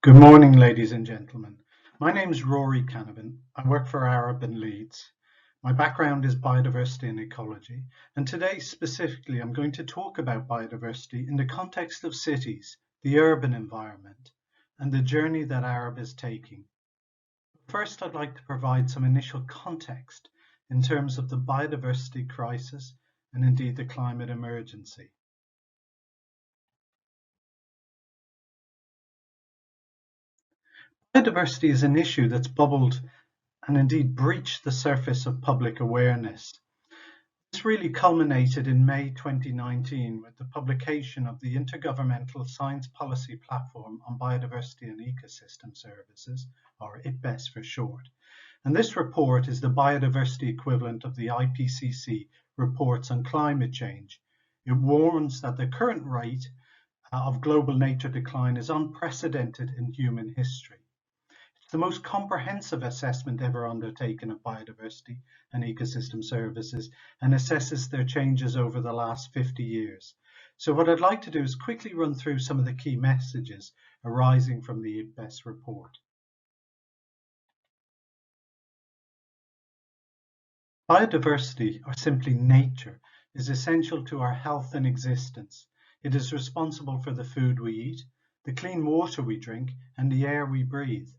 Good morning, ladies and gentlemen. My name is Rory Canavan. I work for Arab in Leeds. My background is biodiversity and ecology, and today specifically I'm going to talk about biodiversity in the context of cities, the urban environment, and the journey that Arab is taking. First, I'd like to provide some initial context in terms of the biodiversity crisis and indeed the climate emergency. Biodiversity is an issue that's bubbled and indeed breached the surface of public awareness. This really culminated in May 2019 with the publication of the Intergovernmental Science Policy Platform on Biodiversity and Ecosystem Services, or IPBES for short. And this report is the biodiversity equivalent of the IPCC reports on climate change. It warns that the current rate of global nature decline is unprecedented in human history. The most comprehensive assessment ever undertaken of biodiversity and ecosystem services and assesses their changes over the last 50 years. So what I'd like to do is quickly run through some of the key messages arising from the IPBES report. Biodiversity, or simply nature, is essential to our health and existence. It is responsible for the food we eat, the clean water we drink, and the air we breathe.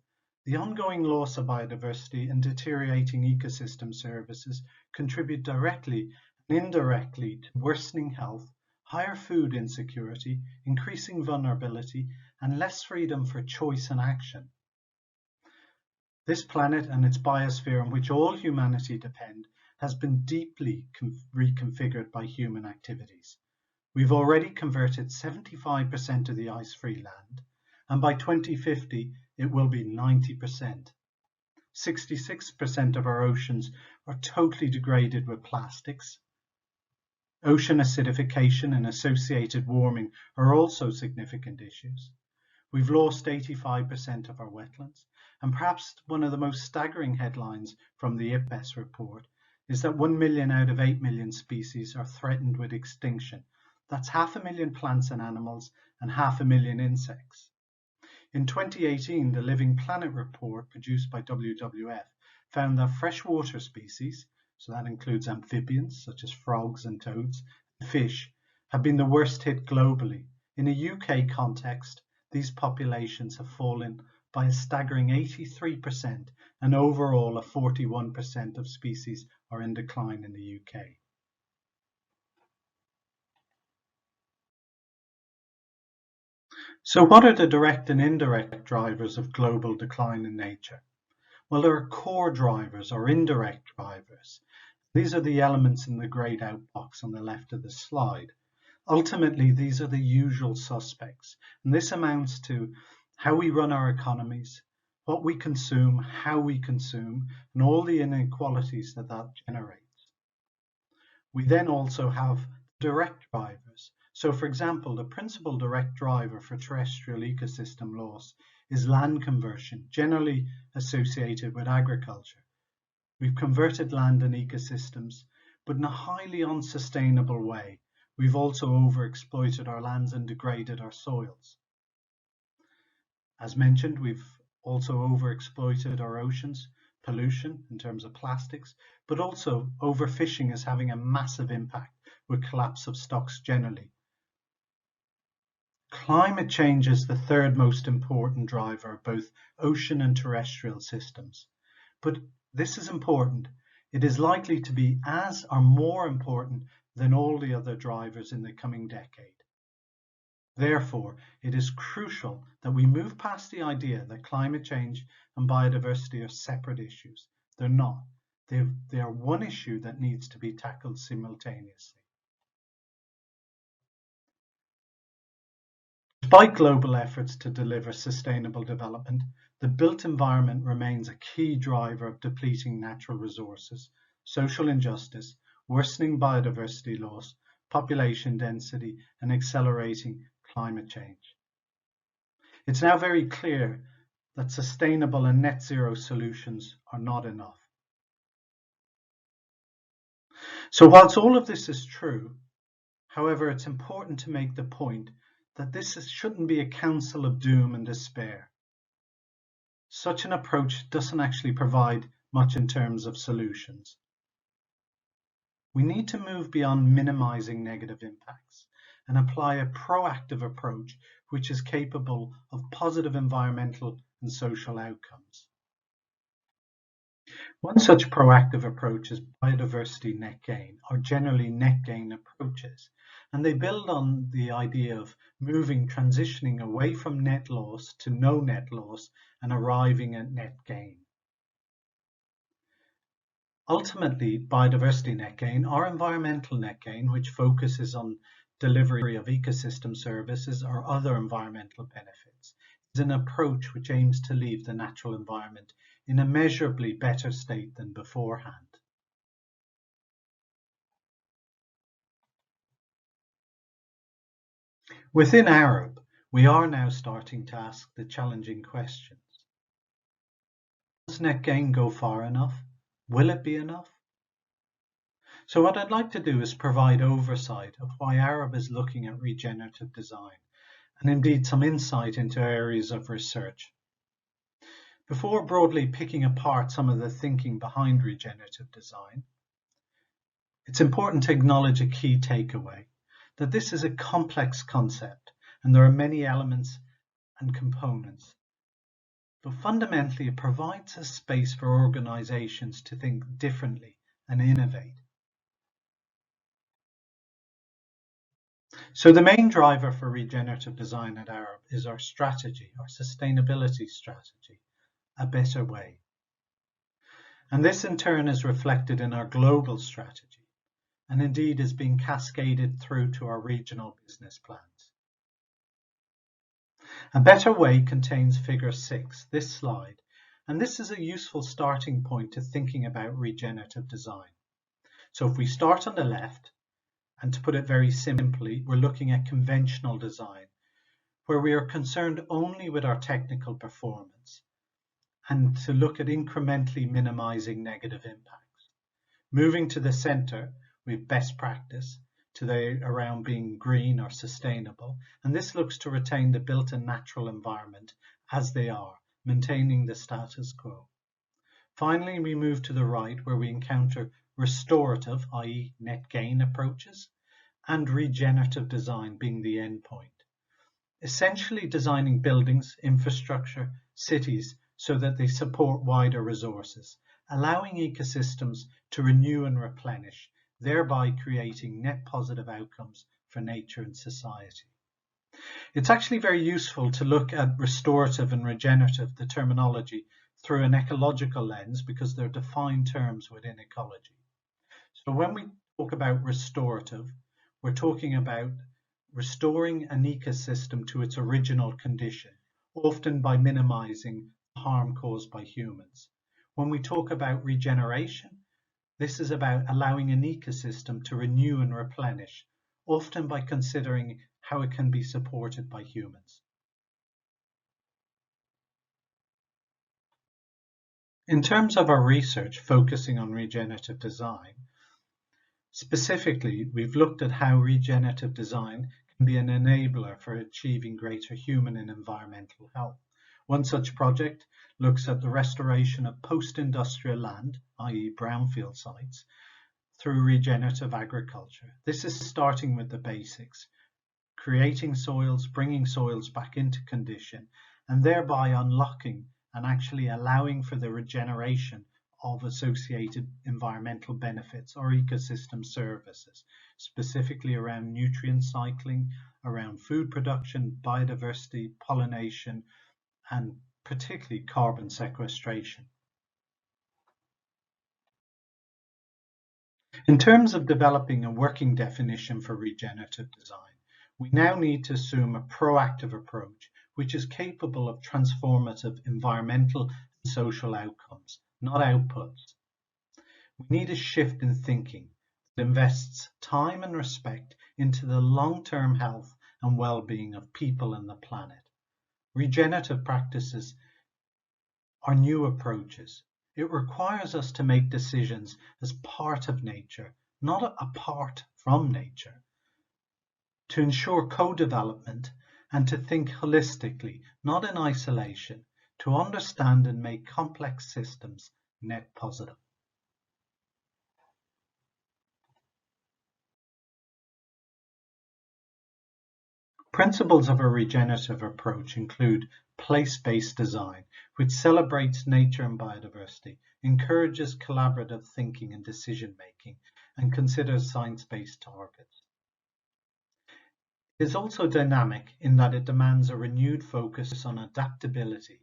The ongoing loss of biodiversity and deteriorating ecosystem services contribute directly and indirectly to worsening health, higher food insecurity, increasing vulnerability, and less freedom for choice and action. This planet and its biosphere on which all humanity depend has been deeply reconfigured by human activities. We've already converted 75% of the ice-free land, and by 2050, it will be 90%. 66% of our oceans are totally degraded with plastics. Ocean acidification and associated warming are also significant issues. We've lost 85% of our wetlands, and perhaps one of the most staggering headlines from the IPBES report is that 1 million out of 8 million species are threatened with extinction. That's 500,000 plants and animals and 500,000 insects. In 2018, the Living Planet report produced by WWF found that freshwater species, so that includes amphibians such as frogs and toads, and fish, have been the worst hit globally. In a UK context, these populations have fallen by a staggering 83%, and overall a 41% of species are in decline in the UK. So what are the direct and indirect drivers of global decline in nature? Well, there are core drivers or indirect drivers. These are the elements in the grayed out box on the left of the slide. Ultimately, these are the usual suspects, and this amounts to how we run our economies, what we consume, how we consume, and all the inequalities that generates. We then also have direct drivers. So, for example, the principal direct driver for terrestrial ecosystem loss is land conversion, generally associated with agriculture. We've converted land and ecosystems, but in a highly unsustainable way. We've also overexploited our lands and degraded our soils. As mentioned, we've also overexploited our oceans, pollution in terms of plastics, but also overfishing is having a massive impact with collapse of stocks generally. Climate change is the third most important driver of both ocean and terrestrial systems. But this is important. It is likely to be as or more important than all the other drivers in the coming decade. Therefore, it is crucial that we move past the idea that climate change and biodiversity are separate issues. They're not. They are one issue that needs to be tackled simultaneously. Despite global efforts to deliver sustainable development, the built environment remains a key driver of depleting natural resources, social injustice, worsening biodiversity loss, population density, and accelerating climate change. It's now very clear that sustainable and net zero solutions are not enough. So whilst all of this is true, however, it's important to make the point that this shouldn't be a counsel of doom and despair. such an approach doesn't actually provide much in terms of solutions. We need to move beyond minimizing negative impacts and apply a proactive approach which is capable of positive environmental and social outcomes. One such proactive approach is biodiversity net gain, or generally net gain approaches, and they build on the idea of transitioning away from net loss to no net loss and arriving at net gain. Ultimately, biodiversity net gain or environmental net gain, which focuses on delivery of ecosystem services or other environmental benefits, is an approach which aims to leave the natural environment in a measurably better state than beforehand. Within Arab, we are now starting to ask the challenging questions. Does net gain go far enough? Will it be enough? So what I'd like to do is provide oversight of why Arab is looking at regenerative design, and indeed some insight into areas of research. Before broadly picking apart some of the thinking behind regenerative design, it's important to acknowledge a key takeaway, that this is a complex concept and there are many elements and components. But fundamentally, it provides a space for organizations to think differently and innovate. So the main driver for regenerative design at Arab is our strategy, our sustainability strategy, a better way. And this in turn is reflected in our global strategy, and indeed is being cascaded through to our regional business plans. A better way contains figure 6, this slide, and this is a useful starting point to thinking about regenerative design. So if we start on the left, and to put it very simply, we're looking at conventional design, where we are concerned only with our technical performance, and to look at incrementally minimizing negative impacts. Moving to the center, we have best practice, around being green or sustainable, and this looks to retain the built-in natural environment as they are, maintaining the status quo. Finally, we move to the right, where we encounter restorative, i.e. net gain approaches, and regenerative design being the end point. Essentially designing buildings, infrastructure, cities so that they support wider resources, allowing ecosystems to renew and replenish, thereby creating net positive outcomes for nature and society. It's actually very useful to look at restorative and regenerative, the terminology, through an ecological lens because they're defined terms within ecology. So when we talk about restorative, we're talking about restoring an ecosystem to its original condition, often by minimizing harm caused by humans. When we talk about regeneration, this is about allowing an ecosystem to renew and replenish, often by considering how it can be supported by humans. In terms of our research focusing on regenerative design, specifically, we've looked at how regenerative design can be an enabler for achieving greater human and environmental health. One such project looks at the restoration of post-industrial land, i.e. brownfield sites, through regenerative agriculture. This is starting with the basics, creating soils, bringing soils back into condition, and thereby unlocking and actually allowing for the regeneration of associated environmental benefits or ecosystem services, specifically around nutrient cycling, around food production, biodiversity, pollination, and particularly carbon sequestration. In terms of developing a working definition for regenerative design, we now need to assume a proactive approach which is capable of transformative environmental and social outcomes, not outputs. We need a shift in thinking that invests time and respect into the long-term health and well-being of people and the planet. Regenerative practices are new approaches. It requires us to make decisions as part of nature, not apart from nature, to ensure co-development and to think holistically, not in isolation, to understand and make complex systems net positive. Principles of a regenerative approach include place-based design, which celebrates nature and biodiversity, encourages collaborative thinking and decision-making, and considers science-based targets. It is also dynamic in that it demands a renewed focus on adaptability,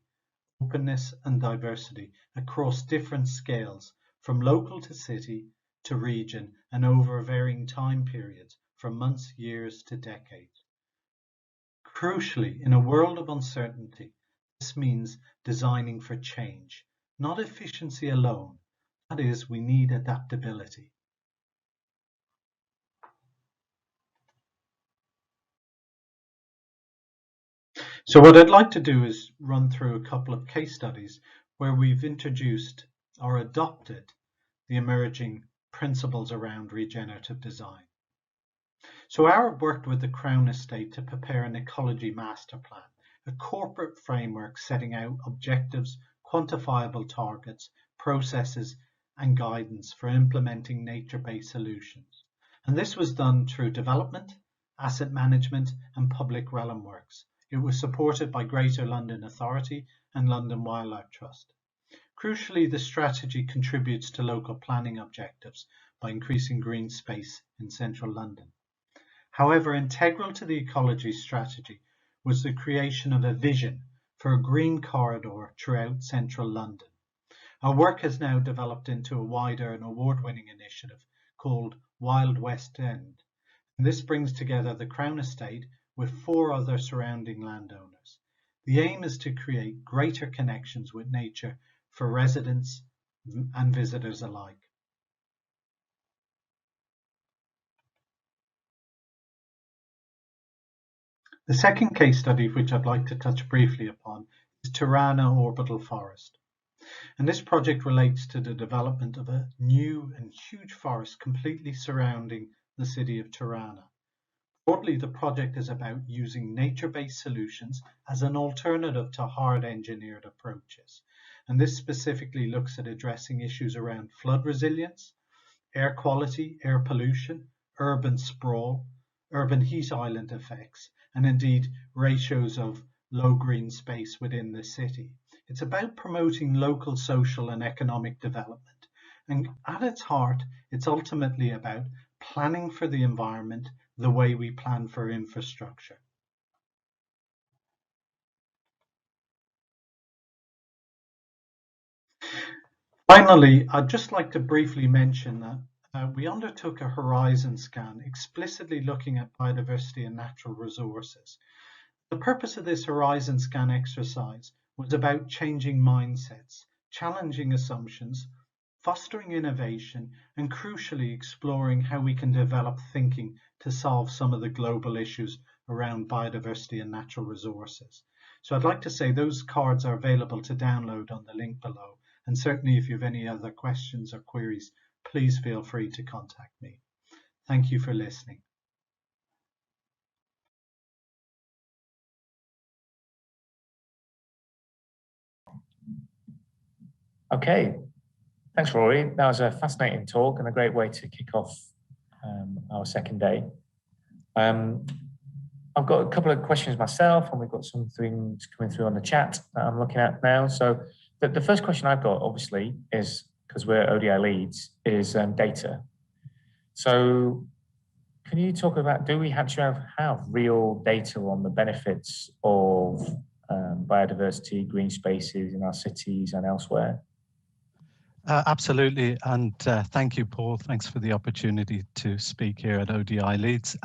openness, and diversity across different scales, from local to city to region, and over varying time periods, from months, years to decades. Crucially, in a world of uncertainty, this means designing for change, not efficiency alone. That is, we need adaptability. So what I'd like to do is run through a couple of case studies where we've introduced or adopted the emerging principles around regenerative design. So our worked with the Crown Estate to prepare an ecology master plan, a corporate framework setting out objectives, quantifiable targets, processes, and guidance for implementing nature-based solutions. And this was done through development, asset management, and public realm works. It was supported by Greater London Authority and London Wildlife Trust. Crucially, the strategy contributes to local planning objectives by increasing green space in central London. However, integral to the ecology strategy was the creation of a vision for a green corridor throughout central London. Our work has now developed into a wider and award-winning initiative called Wild West End. And this brings together the Crown Estate with 4 other surrounding landowners. The aim is to create greater connections with nature for residents and visitors alike. The second case study, which I'd like to touch briefly upon, is Tirana Orbital Forest. And this project relates to the development of a new and huge forest completely surrounding the city of Tirana. Broadly, the project is about using nature-based solutions as an alternative to hard-engineered approaches. And this specifically looks at addressing issues around flood resilience, air quality, air pollution, urban sprawl, urban heat island effects, and indeed ratios of low green space within the city. It's about promoting local social and economic development. And at its heart, it's ultimately about planning for the environment the way we plan for infrastructure. Finally, I'd just like to briefly mention that we undertook a horizon scan explicitly looking at biodiversity and natural resources. The purpose of this horizon scan exercise was about changing mindsets, challenging assumptions, fostering innovation, and crucially exploring how we can develop thinking to solve some of the global issues around biodiversity and natural resources. So I'd like to say those cards are available to download on the link below. And certainly if you have any other questions or queries, please feel free to contact me. Thank you for listening. Okay, thanks, Rory. That was a fascinating talk and a great way to kick off our second day. I've got a couple of questions myself, and we've got some things coming through on the chat that I'm looking at now. So the first question I've got, obviously, is, because we're ODI leads, is data. So can you talk about, do we actually have real data on the benefits of biodiversity, green spaces in our cities and elsewhere? Absolutely, and thank you, Paul. Thanks for the opportunity to speak here at ODI Leads.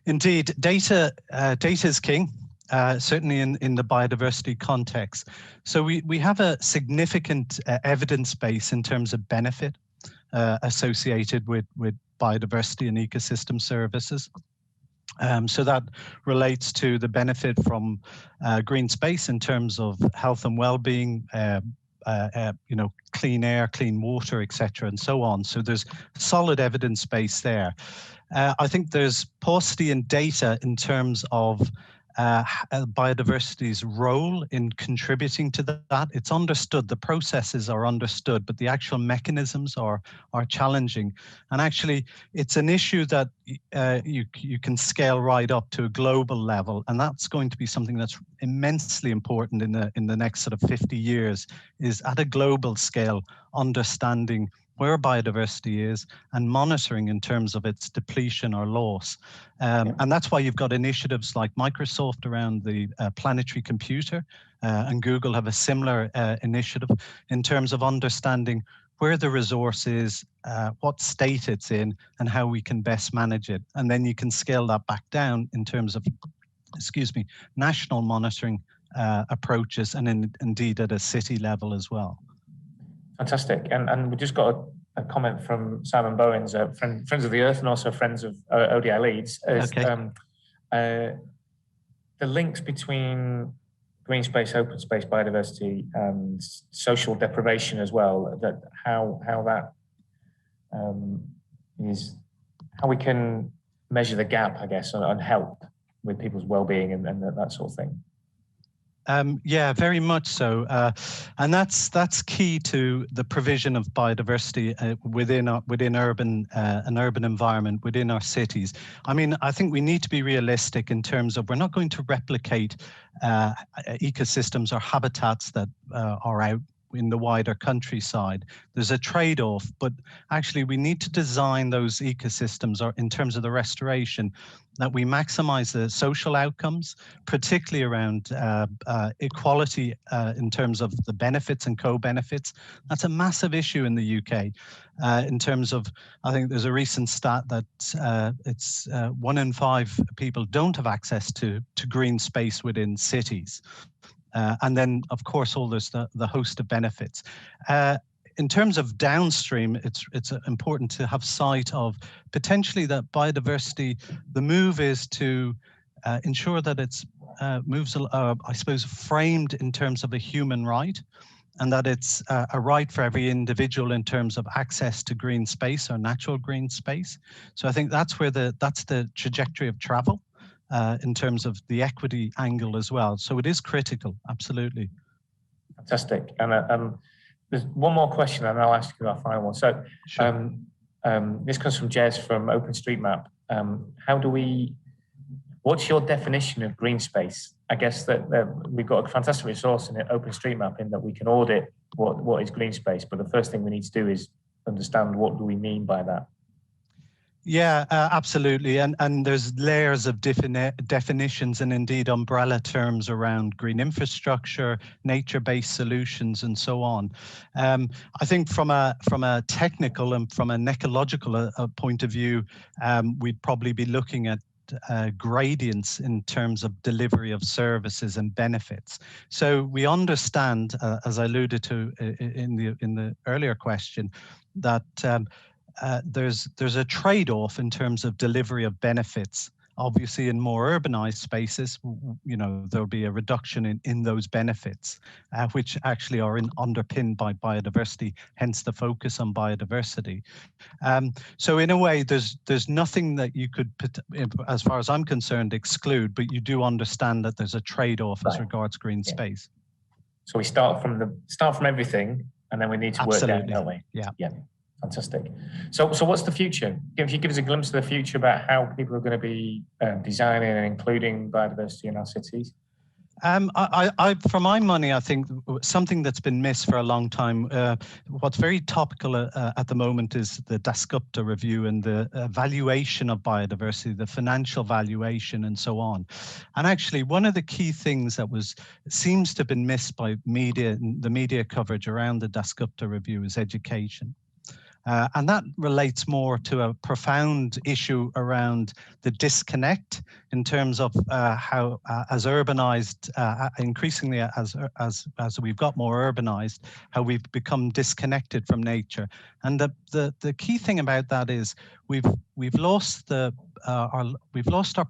Indeed, data is king, certainly in the biodiversity context. So we have a significant evidence base in terms of benefit associated with biodiversity and ecosystem services. So that relates to the benefit from green space in terms of health and well-being, clean air, clean water, etc., and so on. So there's solid evidence base there. I think there's paucity in data in terms of biodiversity's role in contributing to that. It's understood, the processes are understood, but the actual mechanisms are challenging. And actually, it's an issue that you can scale right up to a global level, and that's going to be something that's immensely important in the next sort of 50 years, is at a global scale, understanding where biodiversity is and monitoring in terms of its depletion or loss. And that's why you've got initiatives like Microsoft around the planetary computer, and Google have a similar initiative in terms of understanding where the resource is, what state it's in, and how we can best manage it. And then you can scale that back down in terms of, national monitoring approaches, and indeed at a city level as well. Fantastic. And we just got a comment from Simon Bowens, Friends of the Earth and also Friends of ODI Leeds. Okay. The links between green space, open space, biodiversity, and social deprivation as well, that how that is, how we can measure the gap, I guess, and help with people's well-being and that sort of thing. Yeah, very much so, and that's key to the provision of biodiversity within an urban environment, within our cities. I mean, I think we need to be realistic in terms of, we're not going to replicate ecosystems or habitats that are out in the wider countryside. There's a trade-off, but actually we need to design those ecosystems, or in terms of the restoration, that we maximize the social outcomes, particularly around equality in terms of the benefits and co-benefits. That's a massive issue in the UK in terms of, I think there's a recent stat that it's 1 in 5 people don't have access to green space within cities. And then, of course, all there's the host of benefits. In terms of downstream, it's important to have sight of potentially that biodiversity. The move is to ensure that it's I suppose, framed in terms of a human right, and that it's a right for every individual in terms of access to green space or natural green space. So I think that's where that's the trajectory of travel. In terms of the equity angle as well. So it is critical, absolutely. Fantastic. And there's one more question, and I'll ask you our final one. So sure. This comes from Jez from OpenStreetMap. What's your definition of green space? I guess that we've got a fantastic resource in OpenStreetMap in that we can audit what is green space, but the first thing we need to do is understand what do we mean by that. Yeah, absolutely. And there's layers of definitions and indeed umbrella terms around green infrastructure, nature-based solutions, and so on. I think from a technical and from an ecological point of view, we'd probably be looking at gradients in terms of delivery of services and benefits. So we understand, as I alluded to in the earlier question, that there's a trade-off in terms of delivery of benefits. Obviously, in more urbanized spaces, there'll be a reduction in those benefits, which actually are underpinned by biodiversity, hence the focus on biodiversity. So in a way, there's nothing that you could, as far as I'm concerned, exclude, but you do understand that there's a trade-off as regards green space. So we start from everything, and then we need to work down, don't we? Yeah. Fantastic. So what's the future? If you give us a glimpse of the future about how people are going to be designing and including biodiversity in our cities. For my money, I think something that's been missed for a long time, what's very topical at the moment is the Dasgupta review and the valuation of biodiversity, the financial valuation and so on. And actually, one of the key things that seems to have been missed by the media coverage around the Dasgupta review is education. And that relates more to a profound issue around the disconnect in terms of how, as urbanized, increasingly as we've got more urbanized, how we've become disconnected from nature. And the key thing about that is we've lost our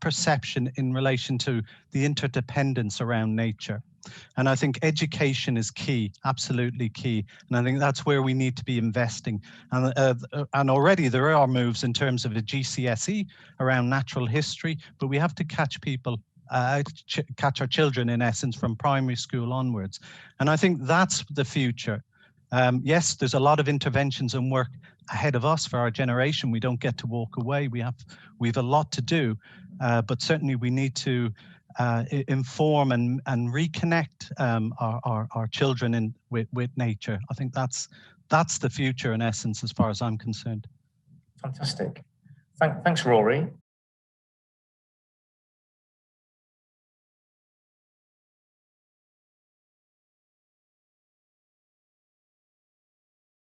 perception in relation to the interdependence around nature. And I think education is key, absolutely key. And I think that's where we need to be investing. And already there are moves in terms of a GCSE around natural history, but we have to catch people catch our children, in essence, from primary school onwards. And I think that's the future. Yes, there's a lot of interventions and work ahead of us for our generation. We don't get to walk away. We have a lot to do, but certainly we need to inform and reconnect our children with nature. I think that's the future, in essence, as far as I'm concerned. Fantastic. Thanks, Rory.